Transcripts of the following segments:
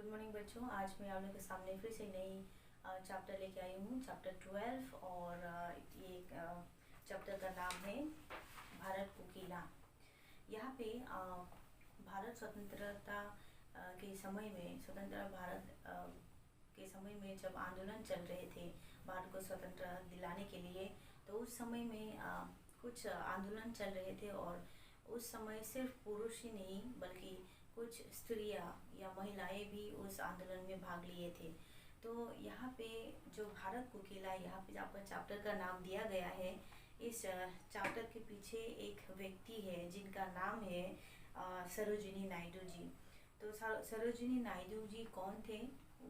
Good morning बच्चों। आज मैं आप लोगों के सामने फिर से नई चैप्टर लेके आई हूँ, चैप्टर 12। और ये चैप्टर का नाम है भारत को किला। यहाँ पे भारत स्वतंत्रता के समय में, स्वतंत्र भारत के समय में जब आंदोलन चल रहे थे भारत को स्वतंत्र दिलाने के लिए, तो उस समय में कुछ आंदोलन चल रहे थे। और उस समय सिर्फ पुरुष ही नहीं बल्कि कुछ स्त्रियां या महिलाएं भी उस आंदोलन में भाग लिए थे। तो यहाँ पे जो भारत को किला, यहाँ पे आपका चैप्टर का नाम दिया गया है। इस चैप्टर के पीछे एक व्यक्ति है जिनका नाम है सरोजिनी नायडू जी। तो सरोजिनी नायडू जी कौन थे,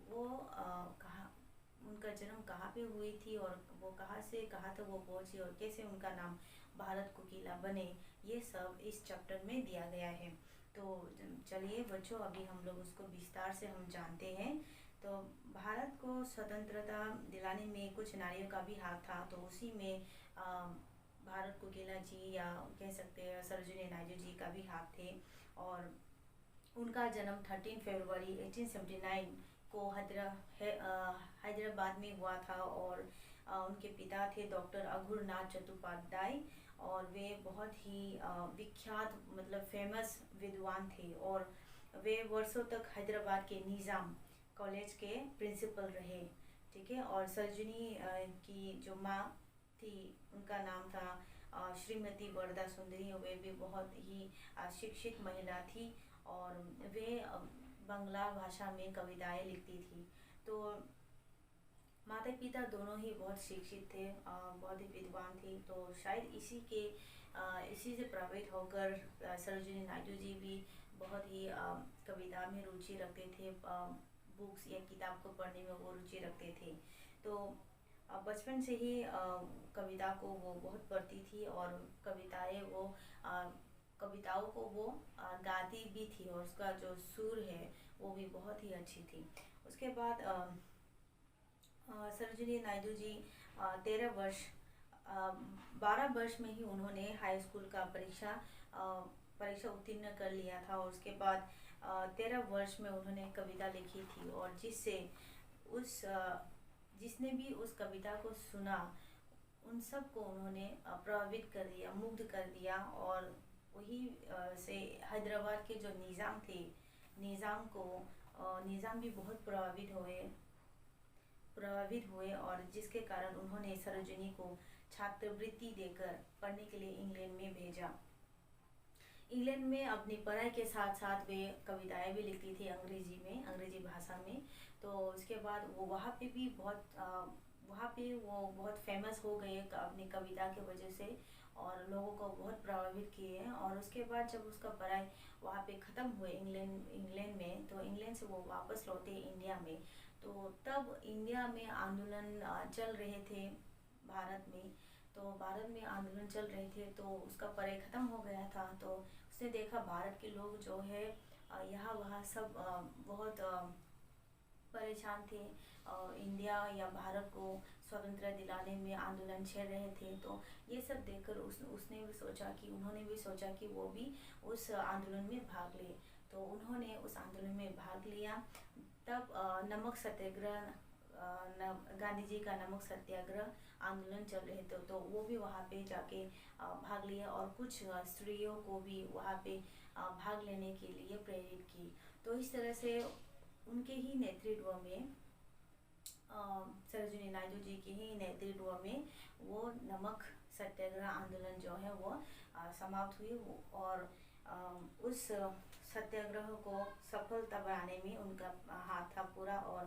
वो कहाँ, उनका जन्म कहाँ पे हुई थी और वो कहाँ से कहाँ तक वो पहुँची और कैसे उनका नाम भारत को किला बने, ये सब इस चैप्टर में दिया गया है। तो चलिए बच्चों, अभी हम लोग उसको विस्तार से हम जानते हैं। तो भारत को स्वतंत्रता दिलाने में कुछ नारियों का भी हाथ था, तो उसी में भारत को किला जी या कह सकते हैं सरोजिनी नायडू जी का भी हाथ थे। और उनका जन्म 13 फरवरी 1879 को हैदराबाद में हुआ था। और उनके पिता थे डॉक्टर अघुरनाथ चट्टोपाध्याय, और वे बहुत ही विख्यात मतलब फेमस विद्वान थे। और वे वर्षों तक हैदराबाद के निज़ाम कॉलेज के प्रिंसिपल रहे। ठीक है। और सरोजिनी की जो माँ थी, उनका नाम था श्रीमती वरदा सुंदरी। वे भी बहुत ही शिक्षित महिला थी और वे बांग्ला भाषा में कविताएं लिखती थी। तो माता पिता दोनों ही बहुत शिक्षित थे, बहुत ही विद्वान थे। तो शायद इसी से प्रभावित होकर सरोजिनी नायडू जी भी बहुत ही कविता में रुचि रखते थे, बुक्स या किताब को पढ़ने में वो रुचि रखते थे। तो बचपन से ही कविता को वो बहुत पढ़ती थी और कविताओं को वो गाती भी थी, और उसका जो सुर है वो भी बहुत ही अच्छी थी। उसके बाद सरोजिनी नायडू जी 12 वर्ष में ही उन्होंने हाई स्कूल का परीक्षा उत्तीर्ण कर लिया था। और उसके बाद 13 वर्ष में उन्होंने कविता लिखी थी, और जिसने भी उस कविता को सुना उन सब को उन्होंने प्रभावित कर दिया, मुग्ध कर दिया। और वही से हैदराबाद के जो निज़ाम थे, निज़ाम भी बहुत प्रभावित हुए और जिसके कारण उन्होंने सरोजिनी को छात्रवृत्ति देकर पढ़ने के लिए इंग्लैंड में भेजा। इंग्लैंड में अपनी पढ़ाई के साथ साथ वे कविताएं भी लिखती थी अंग्रेजी भाषा में। तो उसके बाद वो वहाँ पे वो बहुत फेमस हो गए अपनी कविता की वजह से, और लोगों को बहुत प्रभावित किए हैं। और उसके बाद जब उसका पढ़ाई वहाँ पे ख़त्म हुए इंग्लैंड में, तो इंग्लैंड से वो वापस लौटे इंडिया में। तो तब इंडिया में आंदोलन चल रहे थे भारत में। तो भारत में आंदोलन चल रहे थे, तो उसका पढ़ाई ख़त्म हो गया था। तो उसने देखा भारत के लोग जो है यहाँ वहाँ सब बहुत परेशान थे। इंडिया या भारत को स्वतंत्रता दिलाने में आंदोलन छेड़ रहे थे। तो ये सब देखकर उन्होंने भी सोचा कि वो भी उस आंदोलन में भाग ले। तो उन्होंने उस आंदोलन में भाग लिया। तब नमक सत्याग्रह, गांधी जी का नमक सत्याग्रह आंदोलन चल रहे थे, तो वो भी वहाँ पे जाके भाग लिया। और कुछ स्त्रियों को भी वहाँ पे भाग लेने के लिए प्रेरित की। तो इस तरह से उनके ही नेतृत्व में, सरोजिनी नायडू जी के ही नेतृत्व में वो नमक सत्याग्रह आंदोलन जो है वो समाप्त हुई। और उस सत्याग्रह को सफलता बनाने में उनका हाथ था पूरा। और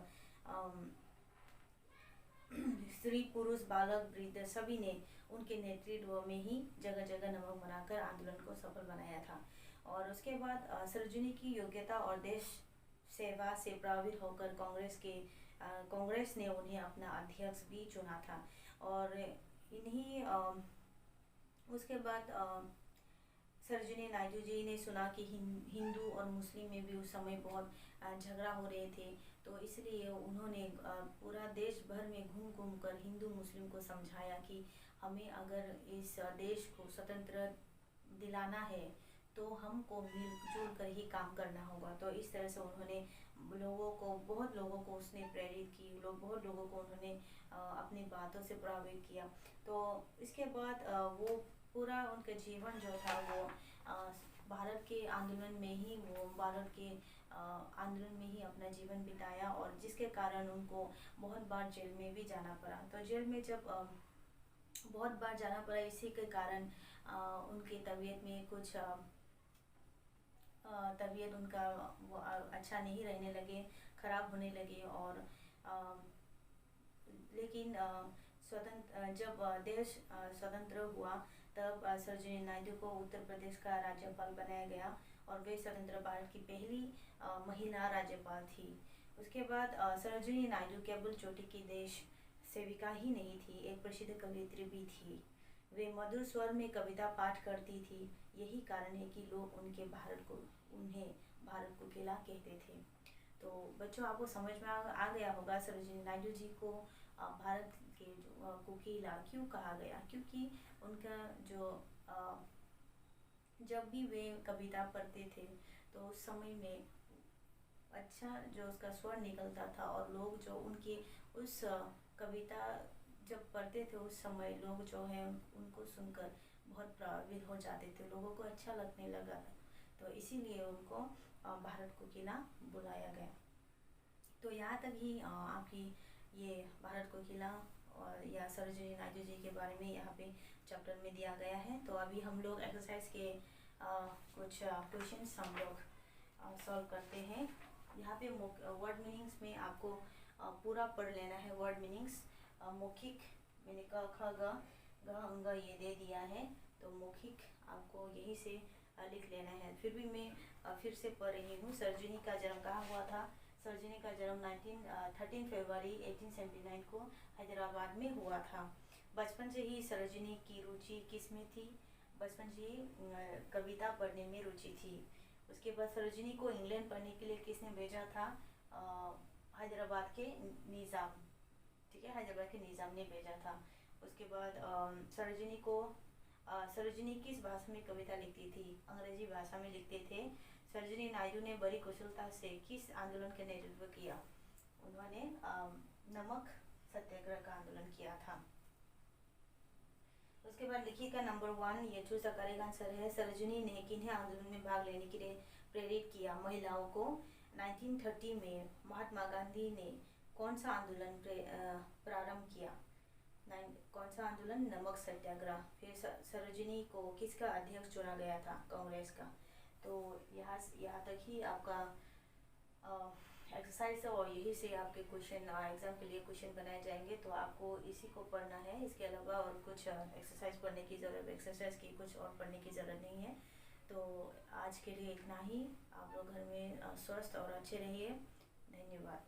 स्त्री पुरुष बालक वृद्ध सभी ने उनके नेतृत्व में ही जगह जगह नमक बनाकर आंदोलन को सफल बनाया था। और उसके बाद सरोजिनी की योग्यता और देश सेवा से प्रभावित होकर कांग्रेस ने उन्हें अपना अध्यक्ष भी चुना था। और उसके बाद सरोजिनी नायडू जी ने सुना कि हिंदू और मुस्लिम में भी उस समय बहुत झगड़ा हो रहे थे। तो इसलिए उन्होंने पूरा देश भर में घूम कर हिंदू मुस्लिम को समझाया कि हमें अगर इस देश को स्वतंत्र दिलाना है तो हमको मिलजुल कर ही काम करना होगा। तो इस तरह से उन्होंने लोगों को, बहुत लोगों को उसने प्रेरित की, बहुत लोगों को उन्होंने अपनी बातों से प्रभावित किया। तो इसके बाद वो पूरा उनका जीवन जो था वो भारत के आंदोलन में ही, वो भारत के आंदोलन में ही अपना जीवन बिताया, और जिसके कारण उनको बहुत बार जेल में भी जाना पड़ा। तो जेल में जब बहुत बार जाना पड़ा, इसी के कारण उनकी तबीयत में कुछ तबीयत उनका वो अच्छा नहीं रहने लगे, ख़राब होने लगे। और लेकिन स्वतंत्र जब देश स्वतंत्र हुआ, तब सरोजिनी नायडू को उत्तर प्रदेश का राज्यपाल बनाया गया, और वे स्वतंत्र भारत की पहली महिला राज्यपाल थी। उसके बाद सरोजिनी नायडू केवल चोटी की देश सेविका ही नहीं थी, एक प्रसिद्ध कवयित्री भी थी। वे मधुर स्वर में कविता पाठ करती थी, यही कारण है कि लोग उन्हें भारत कोकिला कहते थे। तो बच्चों, आपको समझ में आ गया होगा सरोजिनी नायडू जी को भारत के कोकिला क्यों कहा गया, क्योंकि उनका जो जब भी वे कविता पढ़ते थे तो उस समय में अच्छा जो उसका स्वर निकलता था, और लोग जो उनकी उस कविता जब पढ़ते थे, उस समय लोग जो है उनको सुनकर बहुत प्रभावित हो जाते थे, लोगों को अच्छा लगने लगा था। तो इसीलिए उनको भारत कोकिला बुलाया गया। तो यहाँ तक ही आपकी ये भारत कोकिला और या सरोजिनी नायडू जी के बारे में यहाँ पे चैप्टर में दिया गया है। तो अभी हम लोग एक्सरसाइज के कुछ क्वेश्चंस हम लोग सॉल्व करते हैं। यहाँ पे वर्ड मीनिंग्स में आपको पूरा पढ़ लेना है। वर्ड मीनिंग्स मौखिक, मैंने क ख ग अंग ये दे दिया है, तो मौखिक आपको यही से लिख लेना है। फिर भी मैं फिर से पढ़ रही हूँ। सरोजिनी का जन्म कहाँ हुआ था? सरोजिनी का जन्म 13 फरवरी 1879 को हैदराबाद में हुआ था। बचपन से ही सरोजिनी की रुचि किस में थी? बचपन से ही कविता पढ़ने में रुचि थी। उसके बाद सरोजिनी को इंग्लैंड पढ़ने के लिए किसने भेजा था? हैदराबाद के निज़ाम, ठीक है, हैदराबाद के निज़ाम ने भेजा था। उसके बाद सरोजिनी किस भाषा में कविता लिखती थी? अंग्रेजी भाषा में लिखते थे। सरोजिनी नायडू ने बड़ी कुशलता से किस आंदोलन का नेतृत्व किया? उन्होंने नमक सत्याग्रह का आंदोलन किया था। उसके बाद लिखिएगा नंबर 1, ये चूज करेगा आंसर है। सरोजिनी ने किन्हें आंदोलन में भाग लेने के लिए प्रेरित किया? महिलाओं को। 1930 में महात्मा गांधी ने कौन सा आंदोलन प्रारंभ किया? कौन सा आंदोलन? नमक सत्याग्रह। फिर सरोजिनी को किसका अध्यक्ष चुना गया था? कांग्रेस का। तो यहाँ तक ही आपका एक्सरसाइज है, और यही से आपके क्वेश्चन एग्जाम के लिए क्वेश्चन बनाए जाएंगे। तो आपको इसी को पढ़ना है, इसके अलावा और कुछ एक्सरसाइज पढ़ने की ज़रूरत, एक्सरसाइज की कुछ और पढ़ने की ज़रूरत नहीं है। तो आज के लिए इतना ही। आप लोग घर में स्वस्थ और अच्छे रहिए। धन्यवाद।